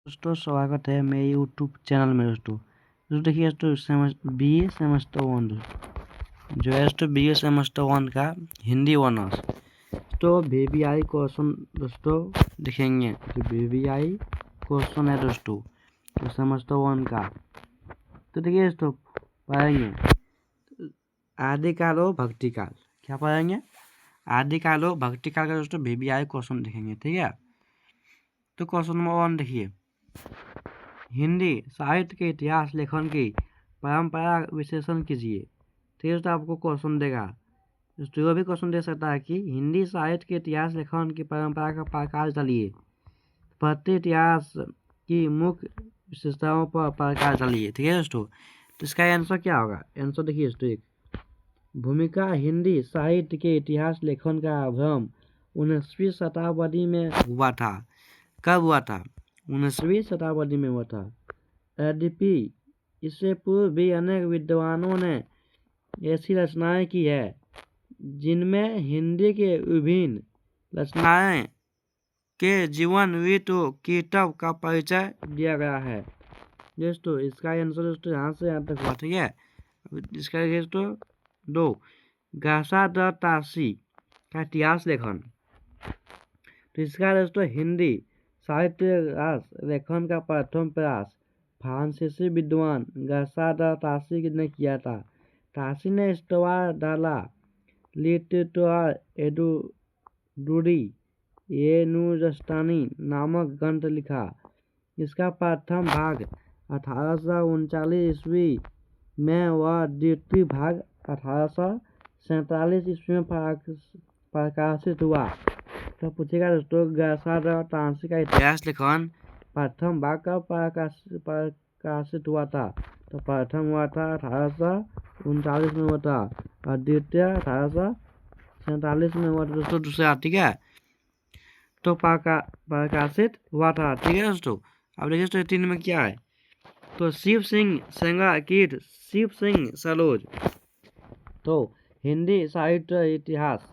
दोस्तों स्वागत है मेरे यूट्यूब चैनल में। दोस्तों देखिए बी ए सेमेस्टर 1 जो है बी ए सेमेस्टर 1 का हिंदी ऑनर्स तो VVI क्वेश्चन दोस्तों देखेंगे कि VVI क्वेश्चन है दोस्तों तो सेमेस्टर 1 का। तो देखिए दोस्तों पढ़ेंगे आदिकाल और भक्तिकाल। क्या पढ़ेंगे? आदिकाल और भक्तिकाल का दोस्तों VVI क्वेश्चन देखेंगे, ठीक है। तो क्वेश्चन नंबर 1 देखिए, हिंदी साहित्य के इतिहास लेखन की परंपरा विश्लेषण कीजिए। ठीक है, तो आपको क्वेश्चन देगा दोस्तों, भी क्वेश्चन दे सकता है कि हिंदी साहित्य के इतिहास लेखन की परंपरा का प्रकाश डालिए। पढ़ते इतिहास की मुख्य विशेषताओं पर प्रकाश डालिए। ठीक है दोस्तों, तो इसका आंसर क्या होगा? आंसर देखिए दोस्तों, एक भूमिका हिंदी साहित्य के इतिहास लेखन का भ्रम 19वीं शताब्दी में हुआ था। कब हुआ था? 19वीं शताब्दी में हुआ था। यद्यपि इससे पूर्व भी अनेक विद्वानों ने ऐसी रचनाएं की है जिनमें हिंदी के विभिन्न रचनाएं के जीवन वृत्त कीटव का परिचय दिया गया है। दोस्तों इसका आंसर दोस्तों यहाँ से यहाँ तक हुआ, ठीक है। इसका दोस्तों 2 घासादातासी का इतिहास लेखन। तो इसका दोस्तों हिंदी साहित्य लेखन का प्रथम प्रयास फ्रांसीसी विद्वान घासादातासी ने किया था। तासी ने स्टोवा लिटरेचर एडुडूरी येनुजस्तानी नामक ग्रंथ लिखा। इसका प्रथम भाग 1839 ईस्वी में व द्वितीय भाग 1847 ईस्वी में प्रकाशित हुआ। तो पूछेगा दोस्तों घासादातासी का इतिहास लेखन प्रथम भाग का प्रकाशित हुआ था। तो प्रथम हुआ था 1839 में हुआ था और द्वितीय 1847 में हुआ था दोस्तों, दूसरा, ठीक है। तो प्रकाशित हुआ था, ठीक है दोस्तों। अब देखिए दोस्तों 3 में क्या है, तो शिव सिंह सेंगा कीट शिव सिंह सलोज। तो हिंदी साहित्य इतिहास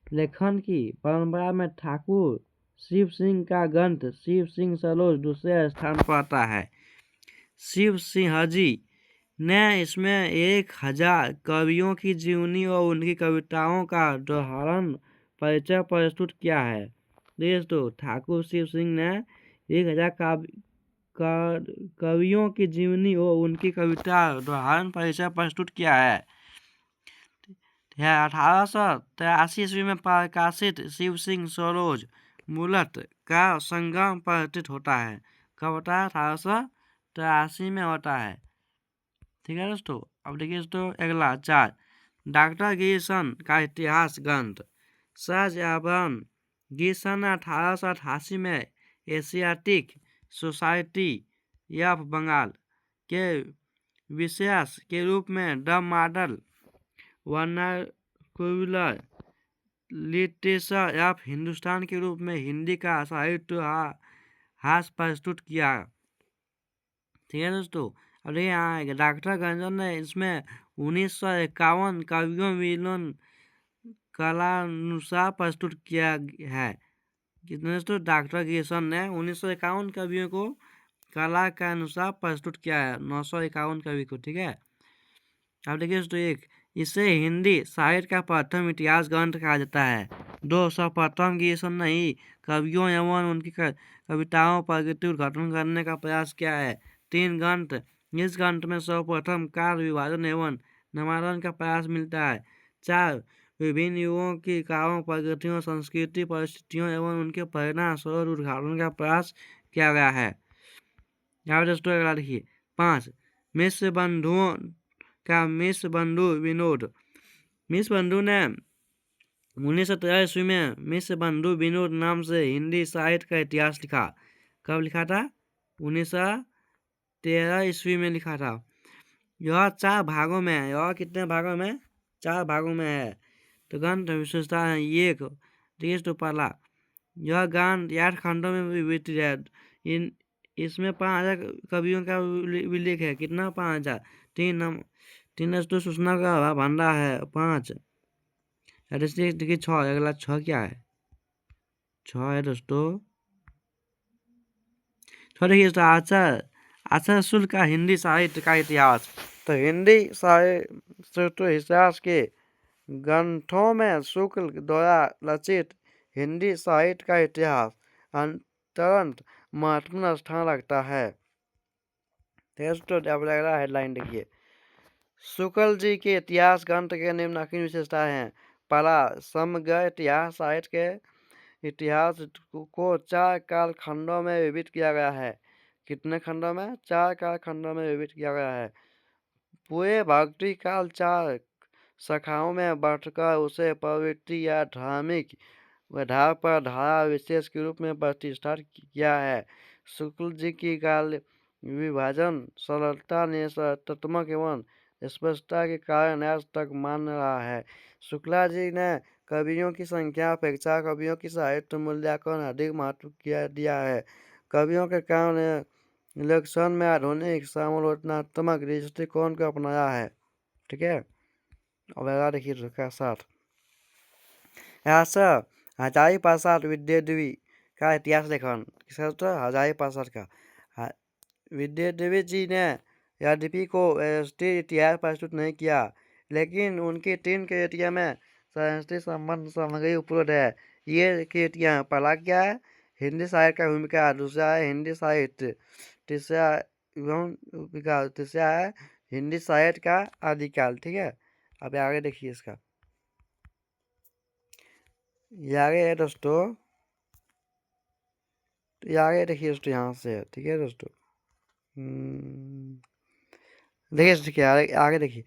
लेखन की परंपरा में ठाकुर शिव सिंह का ग्रंथ शिव सिंह सलोज दूसरे स्थान पर आता है। शिव सिंह जी ने इसमें 1000 कवियों की जीवनी और उनकी कविताओं का दोहरान परिचय प्रस्तुत किया है। दोस्तों ठाकुर शिव सिंह ने 1000 कवियों की जीवनी और उनकी कविता दोहरान परिचय प्रस्तुत किया है। 1883 ईस्वी में प्रकाशित शिव सिंह सरोज मूलत का संगम प्रतीत होता है। कब होता है? 1883 में होता है, ठीक है दोस्तों। अब देखिए दोस्तों अगला 4 डॉक्टर गिरिसन का इतिहास ग्रंथ। सर एवं गिरिसन 1888 में एशियाटिक सोसाइटी ऑफ बंगाल के विशेष के रूप में the model vernacular literature of Hindustan के रूप में हिंदी का साहित्य हास प्रस्तुत किया, ठीक है दोस्तों। अब देखिए यहाँ डॉक्टर गंजन ने इसमें 1951 कवियों विलोन कलानुसार प्रस्तुत किया है। कितने दोस्तों? डॉक्टर गिरिसन ने 1951 कवियों को कला के अनुसार प्रस्तुत किया है, 951 कवि को, ठीक है। अब देखिए दोस्तों इसे हिंदी साहित्य का प्रथम इतिहास ग्रंथ कहा जाता है। 2 सर्वप्रथम गिरिसन ने ही कवियों एवं उनकी कविताओं पर उद्घाटन करने का प्रयास किया है। 3 ग्रंथ। इस ग्रंथ में सर्वप्रथम काल विभाजन एवं निर्माण का प्रयास मिलता है। 4 विभिन्न युगों की कालों प्रगतियों संस्कृति परिस्थितियों एवं उनके परिणाम स्वरूप उद्घाटन का प्रयास किया गया है। यहाँ दोस्तों अगला देखिए 5 मिश्र बंधुओं का मिश्र बंधु विनोद। मिश्र बंधु ने 1913 ईस्वी में मिश्र बंधु विनोद नाम से हिंदी साहित्य का इतिहास लिखा। कब लिखा था? 1913 ईस्वी में लिखा था। यह 4 भागों में है। यह कितने भागों में? 4 भागों में है। तो ग्रंथ विशेषता है 1 देखिए तो पहला, यह ग्रंथ 8 खंडों में विभक्त है। इसमें 5000 कवियों का उल्लेख है। कितना? 5000। 3 दोस्तों सूचना का भंडार है 5। देखिए 6, अगला 6 क्या है? 6 है दोस्तों तो देखिए दोस्तों, आचार्य आचार्य शुक्ल का हिंदी साहित्य का इतिहास। तो हिंदी साहित्य इतिहास के ग्रंथों में शुक्ल द्वारा रचित हिंदी साहित्य का इतिहास अत्यंत महत्वपूर्ण स्थान रखता है। दोस्तों अब अगला हेडलाइन देखिए, शुक्ल जी के इतिहास ग्रंथ के निम्नलिखित विशेषताएं हैं। पहला, समग्र इतिहास साहित्य के इतिहास को 4 काल खंडों में विभाजित किया गया है। कितने खंडों में? 4 काल खंडों में विभाजित किया गया है। पूरे भक्ति काल 4 शाखाओं में बांटकर उसे प्रवृत्ति या धार्मिक आधार पर धारा विशेष के रूप में प्रतिष्ठित किया है। शुक्ल जी की काल विभाजन सरलता निष्कर्षात्मक एवं स्पष्टता के कारण आज तक मान रहा है। शुक्ला जी ने कवियों की संख्या अपेक्षा कवियों की साहित्य मूल्यांकन अधिक महत्व दिया है। कवियों के कारण लक्षण में आधुनिक समालोचनात्मक दृष्टिकोण को अपनाया है। ठीक है, अब अगला देखिए उसका साथ ऐसा हजारी प्रसाद विद्यादेवी का इतिहास लेखन। किसका दोस्तों? हजारी प्रसाद का। विद्यादेवी जी ने यद्यपि को राष्ट्रीय इतिहास प्रस्तुत नहीं किया, लेकिन उनकी 3 कृतियों में राष्ट्रीय संबंध सामग्री उपलब्ध है। ये कृतियाँ, पहला क्या है? हिंदी साहित्य का भूमिका, दूसरा है हिंदी साहित्य, तीसरा तीसरा है हिंदी साहित्य का आदिकाल। ठीक है, अब आगे देखिए इसका, ये आगे है दोस्तों, तो ये आगे देखिए दोस्तों, यहाँ से है। ठीक है दोस्तों, देखिए आगे देखिए,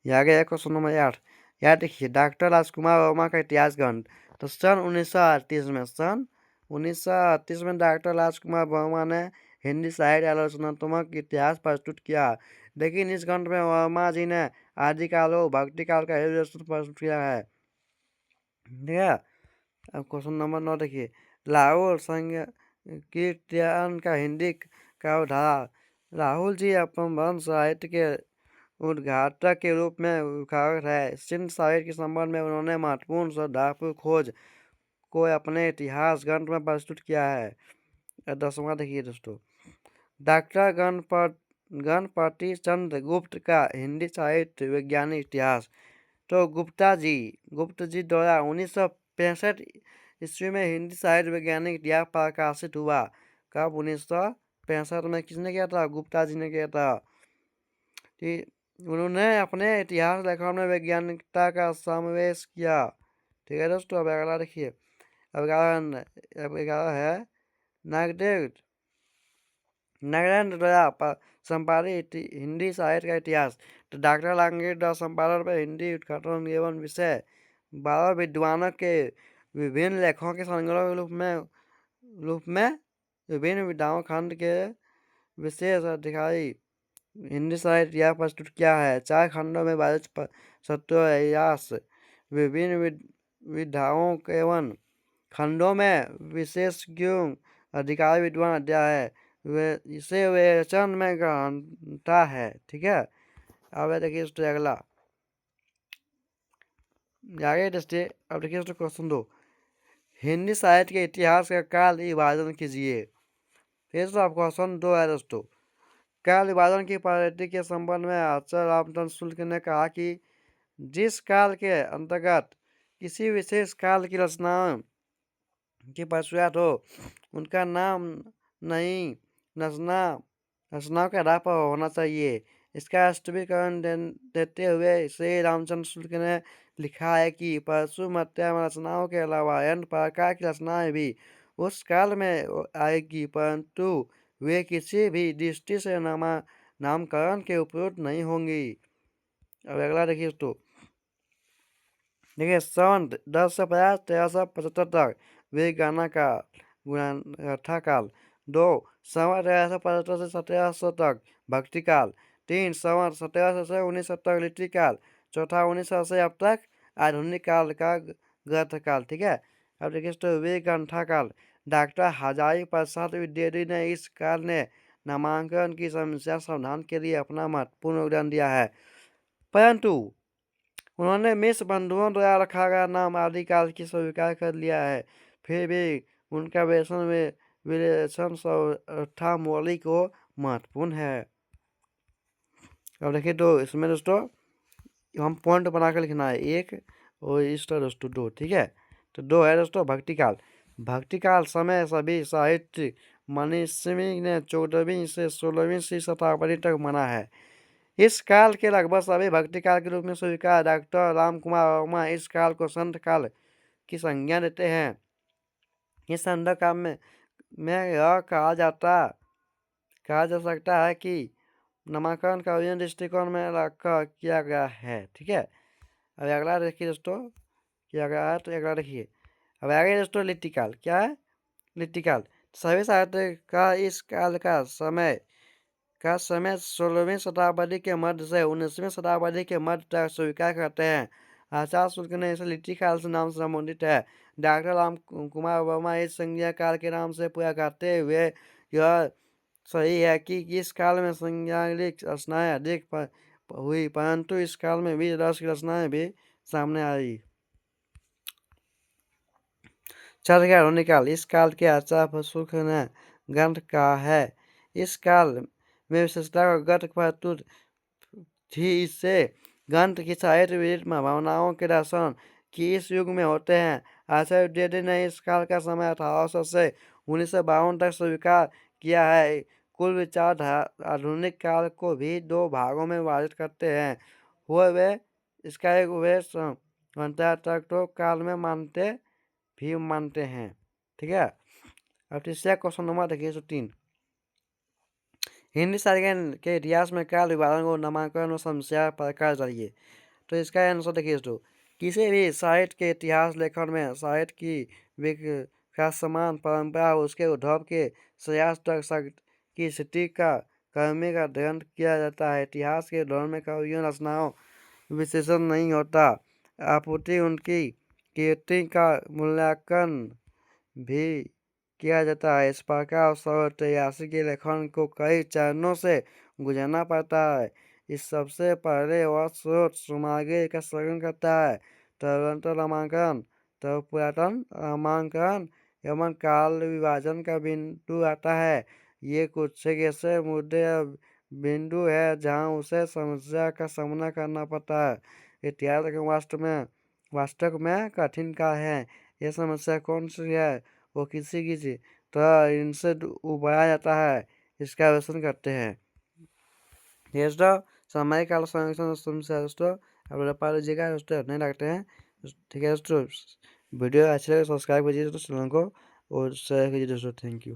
ये आगे है क्वेश्चन नंबर 8। यार देखिए, डॉक्टर राजकुमार वर्मा का इतिहास ग्रंथ। तो सन 1938 में डॉक्टर राजकुमार वर्मा ने हिंदी साहित्य आलोचनात्मक इतिहास प्रस्तुत किया। लेकिन इस ग्रंथ में वर्मा जी ने आदिकाल और भक्ति काल का प्रस्तुत किया है। ठीक है, अब क्वेश्चन नंबर 9 देखिए, लाहौल संकीर्तन का हिंदी का उदाहरण। राहुल जी अपभ्रंश साहित्य के उद्घाटक के रूप में विख्यात है। सिंध साहित्य के संबंध में उन्होंने महत्वपूर्ण श्रद्धापूर्ण खोज को अपने इतिहास ग्रंथ में प्रस्तुत किया है। 10वां देखिए दोस्तों, डॉक्टर गणपति चंद्र गुप्त का हिंदी साहित्य वैज्ञानिक इतिहास। तो गुप्त जी द्वारा 1965 ईस्वी में हिंदी साहित्य वैज्ञानिक इतिहास प्रकाशित हुआ। कब? 1965 में। किसने किया था? गुप्ता जी ने किया था। उन्होंने अपने इतिहास लेखन में वैज्ञानिकता का समावेश किया। ठीक है दोस्तों, अब अगला देखिए, अब अगला है नागदेव द्वारा संपादित हिंदी साहित्य का इतिहास। तो डॉक्टर लांगेर द्वारा संपादन पर हिंदी उत्कटन एवं विषय 12 विद्वानों के विभिन्न लेखों के संग्रह के रूप में विभिन्न विधाओं खंड के विशेष अधिकारी हिंदी साहित्य इतिहास प्रस्तुत किया है। 4 खंडों में विभाजित सत्यास विभिन्न विधाओं एवं खंडों में विशेषज्ञों अधिकारी विद्वान अध्याय है। इसे विवेचन में गहनता है। ठीक है, अब देखिए दोस्तों अगला, आगे दोस्तों, अब देखिए दोस्तों क्वेश्चन 2, हिंदी साहित्य के इतिहास का काल विभाजन कीजिए। फिर से क्वेश्चन 2 है दोस्तों, काल विभाजन की पद्धति के संबंध में आचार्य रामचंद्र शुक्ल ने कहा कि जिस काल के अंतर्गत किसी विशेष काल की रचना की पश्चात हो, उनका नाम नहीं रचनाओं के आधार पर होना चाहिए। इसका स्पष्टीकरण देते हुए श्री रामचंद्र शुक्ल ने लिखा है कि परशु मध्य रचनाओं के अलावा अन्य प्रकार की रचनाएं भी उस काल में आएगी, परंतु वे किसी भी दृष्टि से नामकरण के उपयुक्त नहीं होंगी। अब अगला देखिए दोस्तों, देखिए सन 1050 1375 तक वे गाना का गुणा काल। 2 संवत 1375 से 1700 तक भक्ति काल। 3 संवत 1700 से 1900 तक लिट्टी काल। 4 1900 से अब तक आधुनिक काल का ग्रंथ काल। ठीक है, अब देखिए तो वे ग्रंथा काल। डॉक्टर हजारी प्रसाद विद्यार्थी ने इस काल ने नामांकन की समस्या समाधान के लिए अपना महत्वपूर्ण योगदान दिया है, परंतु उन्होंने मिश्र बंधुओं द्वारा रखा गया नाम आदिकाल की स्वीकार कर लिया है। फिर भी उनका विश्लेषण चौथा मौलिक और महत्वपूर्ण है। अब देखिए तो इसमें दोस्तों हम पॉइंट बना कर लिखना है 1 और इस तरह दोस्तों 2, ठीक है। तो 2 है दोस्तों भक्तिकाल। भक्तिकाल समय सभी साहित्य मनीषी ने 14वीं से 16वीं शताब्दी तक माना है। इस काल के लगभग सभी भक्तिकाल के रूप में स्वीकार। डॉक्टर राम कुमार वर्मा इस काल को संत काल की संज्ञा देते हैं। इस संत काल में यह कहा जा सकता है कि नामांकन का विभिन्न दृष्टिकोण में रखकर किया गया है, ठीक है। अब अगला देखिए दोस्तों किया गया है, तो अगला देखिए। अब आगे दोस्तों लिट्टी काल क्या है। लिट्टी काल सभी साहित्य का इस काल का समय 16वीं शताब्दी के मध्य से 19वीं शताब्दी के मध्य तक स्वीकार करते हैं। आचार्य शुक्ल ने इसे लिट्टी काल से नाम से संबोधित है। डॉक्टर राम कुमार वर्मा इस संज्ञा काल के नाम से पूरा करते हुए यह सही है कि इस काल में संज्ञालिक रचनाएं अधिक हुई, परंतु इस काल में भी रस की रचनाएं भी सामने आई। चरखा काल इस काल के आचार्य शुक्ल ने ग्रंथ कहा है। इस काल में विशेषता गत प्रस्तुत थी। इससे ग्रंथ की साहित्य विदित भावनाओं के दर्शन की इस युग में होते हैं। आचार्य द्विवेदी ने इस काल का समय 1800 से 1952 तक स्वीकार किया है। कुल विचार आधुनिक काल को भी 2 भागों में विभाजित करते हैं। वे इसका एक वे तक तो काल में मानते हैं, ठीक है। अब तीसरा क्वेश्चन नंबर देखिए 103। हिंदी साहित्य के इतिहास में काल विभाजन और नामांकन और समस्या प्रकार चाहिए। तो इसका आंसर देखिए दोस्तों, किसी भी साहित्य के इतिहास लेखन में साहित्य की विकासमान परंपरा उसके उद्भव के प्रयास तक की स्थिति का क्रमिक अध्ययन किया जाता है। इतिहास के दौर में कवियों रचनाओं विशेषण नहीं होता, आपूर्ति उनकी कीर्ति का मूल्यांकन भी किया जाता है। इस प्रकार ऐतिहासिक के लेखन को कई चरणों से गुजरना पड़ता है। इस सबसे पहले वह स्रोत सामग्री का संग्रह करता है, तदनंतर नामांकन, तब पुरातन नामांकन एवं काल विभाजन का बिंदु आता है। ये कुछ ऐसे मुद्दे या बिंदु है जहाँ उसे समस्या का सामना करना पड़ता है। इतिहास वास्तव में कठिन का है। यह समस्या कौन सी है, वो किसी तरह इनसे उबारा जाता है, इसका विश्लेषण करते हैं। दोस्तों समय काल संरक्षण समस्या दोस्तों आप पा लीजिएगा दोस्तों, नहीं लगते हैं, ठीक है दोस्तों। वीडियो अच्छे लगे सब्सक्राइब कीजिए दोस्तों चैनल को और शेयर कीजिए दोस्तों। Thank you.